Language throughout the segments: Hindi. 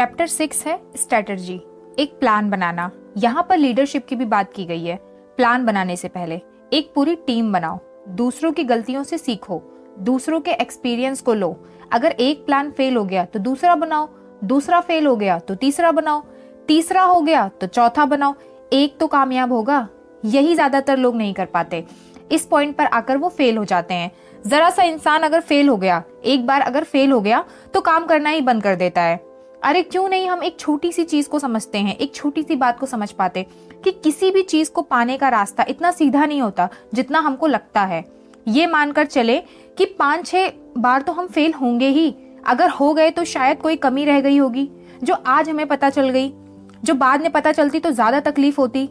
चैप्टर 6 है स्ट्रेटजी, एक प्लान बनाना। यहाँ पर लीडरशिप की भी बात की गई है। प्लान बनाने से पहले एक पूरी टीम बनाओ, दूसरों की गलतियों से सीखो, दूसरों के एक्सपीरियंस को लो। अगर एक प्लान फेल हो गया तो दूसरा बनाओ, दूसरा फेल हो गया तो तीसरा बनाओ, तीसरा हो गया तो चौथा बनाओ। एक तो कामयाब होगा, यही ज्यादातर लोग नहीं कर पाते। इस पॉइंट पर आकर वो फेल हो जाते हैं। जरा सा इंसान अगर फेल हो गया, एक बार अगर फेल हो गया तो काम करना ही बंद कर देता है। अरे क्यों नहीं हम एक छोटी सी चीज को समझते हैं, एक छोटी सी बात को समझ पाते कि किसी भी चीज को पाने का रास्ता इतना सीधा नहीं होता जितना हमको लगता है। ये मानकर चले कि 5-6 बार तो हम फेल होंगे ही। अगर हो गए तो शायद कोई कमी रह गई होगी जो आज हमें पता चल गई, जो बाद में पता चलती तो ज्यादा तकलीफ होती।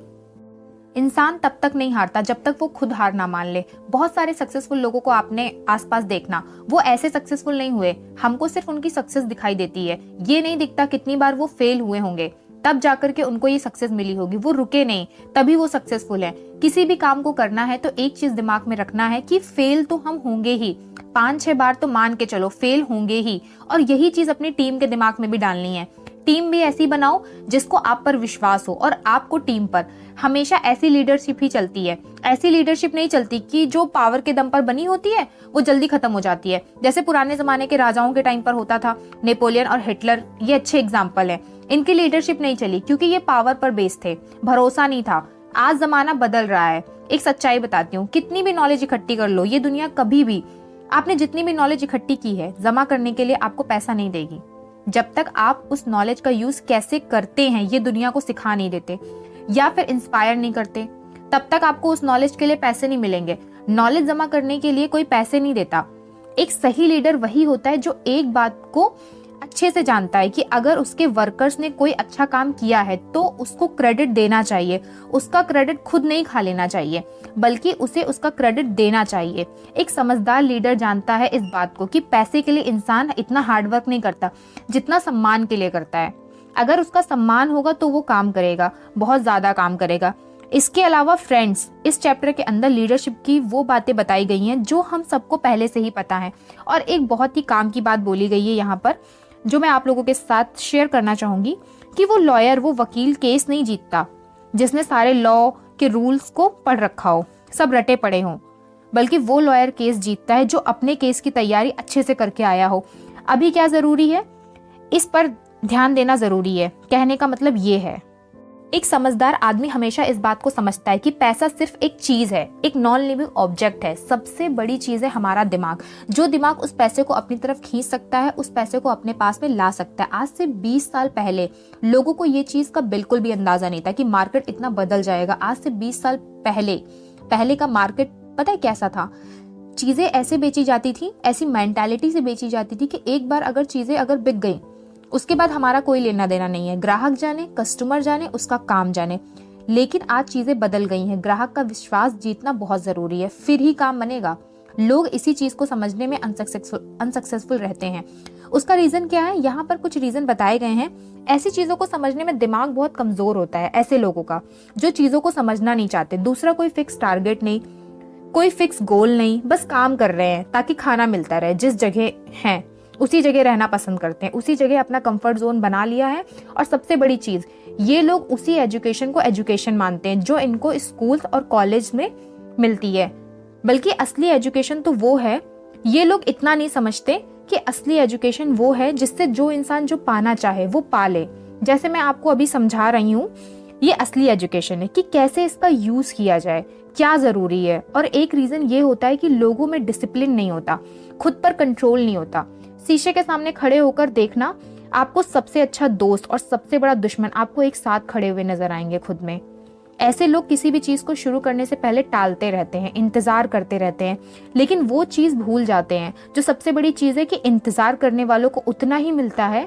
इंसान तब तक नहीं हारता जब तक वो खुद हार ना मान ले। बहुत सारे सक्सेसफुल लोगों को आपने आसपास देखना, वो ऐसे सक्सेसफुल नहीं हुए। हमको सिर्फ उनकी सक्सेस दिखाई देती है, ये नहीं दिखता कितनी बार वो फेल हुए होंगे, तब जाकर के उनको ये सक्सेस मिली होगी। वो रुके नहीं, तभी वो सक्सेसफुल है। किसी भी काम को करना है तो एक चीज दिमाग में रखना है कि फेल तो हम होंगे ही, 5-6 बार तो मान के चलो फेल होंगे ही। और यही चीज अपनी टीम के दिमाग में भी डालनी है। टीम भी ऐसी बनाओ जिसको आप पर विश्वास हो और आपको टीम पर। हमेशा ऐसी लीडरशिप ही चलती है। ऐसी लीडरशिप नहीं चलती कि जो पावर के दम पर बनी होती है वो जल्दी खत्म हो जाती है, जैसे पुराने जमाने के राजाओं के टाइम पर होता था। नेपोलियन और हिटलर ये अच्छे एग्जाम्पल हैं। इनकी लीडरशिप नहीं चली क्योंकि ये पावर पर बेस्ड थे, भरोसा नहीं था। आज जमाना बदल रहा है। एक सच्चाई बताती हूँ, कितनी भी नॉलेज इकट्ठी कर लो, ये दुनिया कभी भी, आपने जितनी भी नॉलेज इकट्ठी की है, जमा करने के लिए आपको पैसा नहीं देगी जब तक आप उस नॉलेज का यूज कैसे करते हैं ये दुनिया को सिखा नहीं देते या फिर इंस्पायर नहीं करते। तब तक आपको उस नॉलेज के लिए पैसे नहीं मिलेंगे। नॉलेज जमा करने के लिए कोई पैसे नहीं देता। एक सही लीडर वही होता है जो एक बात को अच्छे से जानता है कि अगर उसके वर्कर्स ने कोई अच्छा काम किया है तो उसको क्रेडिट देना चाहिए। उसका क्रेडिट खुद नहीं खा लेना चाहिए, बल्कि उसे उसका क्रेडिट देना चाहिए। एक समझदार लीडर जानता है इस बात को कि पैसे के लिए इंसान इतना हार्डवर्क नहीं करता जितना सम्मान के लिए करता है। अगर उसका सम्मान होगा तो वो काम करेगा, बहुत ज्यादा काम करेगा। इसके अलावा फ्रेंड्स, इस चैप्टर के अंदर लीडरशिप की वो बातें बताई गई हैं जो हम सबको पहले से ही पता है। और एक बहुत ही काम की बात बोली गई है यहाँ पर जो मैं आप लोगों के साथ शेयर करना चाहूंगी कि वो लॉयर, वो वकील केस नहीं जीतता जिसने सारे लॉ के रूल्स को पढ़ रखा हो, सब रटे पड़े हों, बल्कि वो लॉयर केस जीतता है जो अपने केस की तैयारी अच्छे से करके आया हो। अभी क्या जरूरी है, इस पर ध्यान देना जरूरी है। कहने का मतलब ये है, एक समझदार आदमी हमेशा इस बात को समझता है कि पैसा सिर्फ एक चीज है, एक नॉन लिविंग ऑब्जेक्ट है। सबसे बड़ी चीज है हमारा दिमाग। जो दिमाग उस पैसे को अपनी तरफ खींच सकता है, उस पैसे को अपने पास में ला सकता है। आज से 20 साल पहले लोगों को ये चीज का बिल्कुल भी अंदाजा नहीं था कि मार्केट इतना बदल जाएगा। आज से 20 साल पहले का मार्केट पता है कैसा था? चीजें ऐसे बेची जाती थी, ऐसी मेंटालिटी से बेची जाती थी कि एक बार अगर चीजें अगर बिक गई उसके बाद हमारा कोई लेना देना नहीं है। ग्राहक जाने, कस्टमर जाने, उसका काम जाने। लेकिन आज चीजें बदल गई हैं। ग्राहक का विश्वास जीतना बहुत जरूरी है, फिर ही काम बनेगा। लोग इसी चीज को समझने में अनसक्सेसफुल रहते हैं। उसका रीजन क्या है? यहाँ पर कुछ रीजन बताए गए हैं। ऐसी चीजों को समझने में दिमाग बहुत कमजोर होता है ऐसे लोगों का जो चीजों को समझना नहीं चाहते। दूसरा, कोई फिक्स टारगेट नहीं, कोई फिक्स गोल नहीं, बस काम कर रहे हैं ताकि खाना मिलता रहे। जिस जगह हैं उसी जगह रहना पसंद करते हैं, उसी जगह अपना कंफर्ट जोन बना लिया है। और सबसे बड़ी चीज, ये लोग उसी एजुकेशन को एजुकेशन मानते हैं जो इनको स्कूल और कॉलेज में मिलती है, बल्कि असली एजुकेशन तो वो है। ये लोग इतना नहीं समझते कि असली एजुकेशन वो है जिससे जो इंसान जो पाना चाहे वो पाले। जैसे मैं आपको अभी समझा रही हूँ, ये असली एजुकेशन है कि कैसे इसका यूज किया जाए, क्या जरूरी है। और एक रीजन ये होता है कि लोगों में डिसिप्लिन नहीं होता, खुद पर कंट्रोल नहीं होता। शीशे के सामने खड़े होकर देखना, आपको सबसे अच्छा दोस्त और सबसे बड़ा दुश्मन आपको एक साथ खड़े हुए नजर आएंगे खुद में। ऐसे लोग किसी भी चीज को शुरू करने से पहले टालते रहते हैं, इंतजार करते रहते हैं, लेकिन वो चीज भूल जाते हैं जो सबसे बड़ी चीज है कि इंतजार करने वालों को उतना ही मिलता है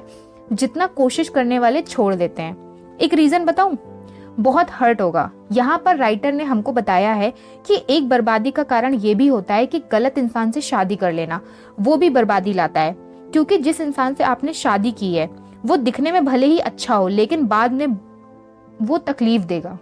जितना कोशिश करने वाले छोड़ देते हैं। एक रीजन बताऊं, बहुत हर्ट होगा। यहाँ पर राइटर ने हमको बताया है कि एक बर्बादी का कारण ये भी होता है कि गलत इंसान से शादी कर लेना, वो भी बर्बादी लाता है। क्योंकि जिस इंसान से आपने शादी की है वो दिखने में भले ही अच्छा हो, लेकिन बाद में वो तकलीफ देगा।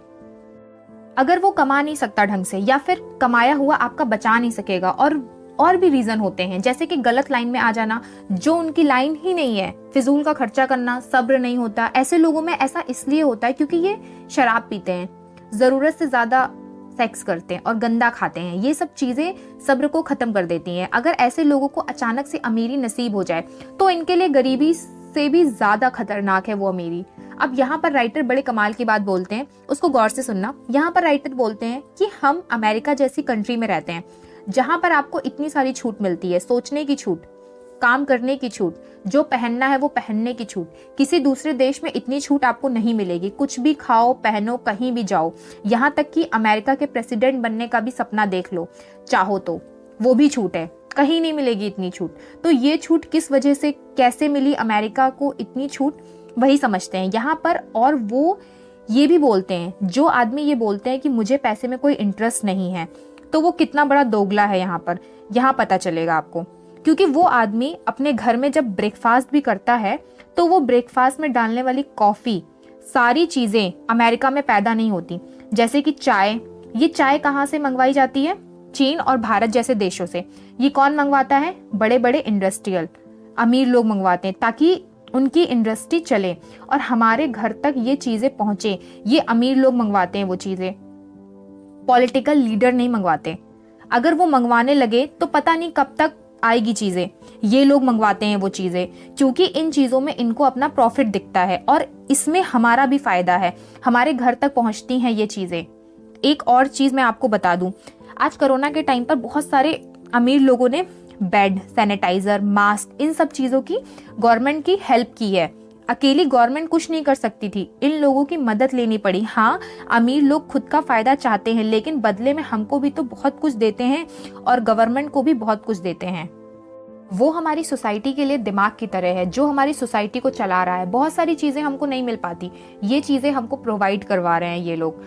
अगर वो कमा नहीं सकता ढंग से, या फिर कमाया हुआ आपका बचा नहीं सकेगा और और भी रीजन होते हैं, जैसे कि गलत लाइन में आ जाना जो उनकी लाइन ही नहीं है, फिजूल का खर्चा करना, सब्र नहीं होता। ऐसे लोगों में ऐसा इसलिए होता है क्योंकि ये शराब पीते हैं, जरूरत से ज्यादा सेक्स करते हैं और गंदा खाते हैं। ये सब चीजें सब्र को खत्म कर देती हैं। अगर ऐसे लोगों को अचानक से अमीरी नसीब हो जाए तो इनके लिए गरीबी से भी ज्यादा खतरनाक है वो अमीरी। अब यहाँ पर राइटर बड़े कमाल की बात बोलते हैं, उसको गौर से सुनना। यहाँ पर राइटर बोलते हैं कि हम अमेरिका जैसी कंट्री में रहते हैं जहां पर आपको इतनी सारी छूट मिलती है, सोचने की छूट, काम करने की छूट, जो पहनना है वो पहनने की छूट। किसी दूसरे देश में इतनी छूट आपको नहीं मिलेगी। कुछ भी खाओ, पहनो, कहीं भी जाओ, यहाँ तक कि अमेरिका के प्रेसिडेंट बनने का भी सपना देख लो चाहो तो, वो भी छूट है, कहीं नहीं मिलेगी इतनी छूट। तो ये छूट किस वजह से, कैसे मिली अमेरिका को इतनी छूट, वही समझते हैं यहाँ पर। और वो ये भी बोलते हैं, जो आदमी ये बोलते हैं कि मुझे पैसे में कोई इंटरेस्ट नहीं है, तो वो कितना बड़ा दोगला है यहाँ पर, यहाँ पता चलेगा आपको। क्योंकि वो आदमी अपने घर में जब ब्रेकफास्ट भी करता है तो वो ब्रेकफास्ट में डालने वाली कॉफी, सारी चीजें अमेरिका में पैदा नहीं होती। जैसे कि चाय, ये चाय कहाँ से मंगवाई जाती है? चीन और भारत जैसे देशों से। ये कौन मंगवाता है? बड़े बड़े इंडस्ट्रियल अमीर लोग मंगवाते हैं ताकि उनकी इंडस्ट्री चले और हमारे घर तक ये चीजें पहुंचे। ये अमीर लोग मंगवाते हैं वो चीजें, पॉलिटिकल लीडर नहीं मंगवाते। अगर वो मंगवाने लगे तो पता नहीं कब तक आएगी चीजें। ये लोग मंगवाते हैं वो चीजें क्योंकि इन चीजों में इनको अपना प्रॉफिट दिखता है और इसमें हमारा भी फायदा है, हमारे घर तक पहुंचती हैं ये चीजें। एक और चीज मैं आपको बता दूं, आज कोरोना के टाइम पर बहुत सारे अमीर लोगों ने बेड, सैनिटाइजर, मास्क, इन सब चीजों की गवर्नमेंट की हेल्प की है। अकेली गवर्नमेंट कुछ नहीं कर सकती थी, इन लोगों की मदद लेनी पड़ी। हाँ, अमीर लोग खुद का फायदा चाहते हैं लेकिन बदले में हमको भी तो बहुत कुछ देते हैं और गवर्नमेंट को भी बहुत कुछ देते हैं। वो हमारी सोसाइटी के लिए दिमाग की तरह है जो हमारी सोसाइटी को चला रहा है। बहुत सारी चीजें हमको नहीं मिल पाती, ये चीजें हमको प्रोवाइड करवा रहे हैं ये लोग।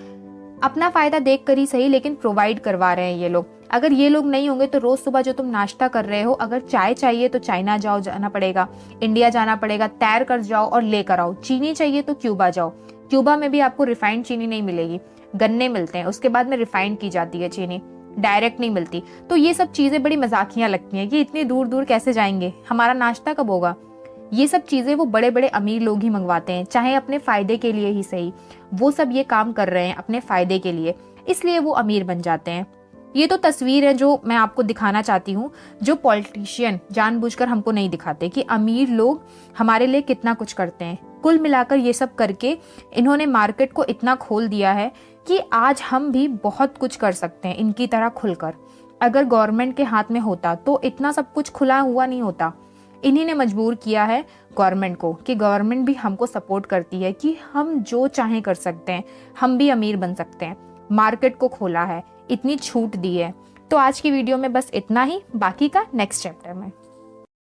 अपना फायदा देख कर ही सही लेकिन प्रोवाइड करवा रहे हैं ये लोग। अगर ये लोग नहीं होंगे तो रोज सुबह जो तुम नाश्ता कर रहे हो, अगर चाय चाहिए तो चाइना जाना पड़ेगा, इंडिया जाना पड़ेगा, तैर कर जाओ और लेकर आओ। चीनी चाहिए तो क्यूबा जाओ, क्यूबा में भी आपको रिफाइंड चीनी नहीं मिलेगी, गन्ने मिलते हैं, उसके बाद में रिफाइंड की जाती है चीनी, डायरेक्ट नहीं मिलती। तो ये सब चीजें बड़ी मजाकियां लगती हैं कि इतनी दूर दूर कैसे जाएंगे, हमारा नाश्ता कब होगा। ये सब चीजें वो बड़े बड़े अमीर लोग ही मंगवाते हैं, चाहे अपने फायदे के लिए ही सही। वो सब ये काम कर रहे हैं अपने फायदे के लिए, इसलिए वो अमीर बन जाते हैं। ये तो तस्वीर है जो मैं आपको दिखाना चाहती हूँ, जो पॉलिटिशियन जानबूझकर हमको नहीं दिखाते कि अमीर लोग हमारे लिए कितना कुछ करते हैं। कुल मिलाकर ये सब करके इन्होंने मार्केट को इतना खोल दिया है कि आज हम भी बहुत कुछ कर सकते हैं इनकी तरह खुलकर। अगर गवर्नमेंट के हाथ में होता तो इतना सब कुछ खुला हुआ नहीं होता। इन्हीं ने मजबूर किया है गवर्नमेंट को कि गवर्नमेंट भी हमको सपोर्ट करती है कि हम जो चाहें कर सकते हैं, हम भी अमीर बन सकते हैं। मार्केट को खोला है, इतनी छूट दी है। तो आज की वीडियो में बस इतना ही, बाकी का नेक्स्ट चैप्टर में।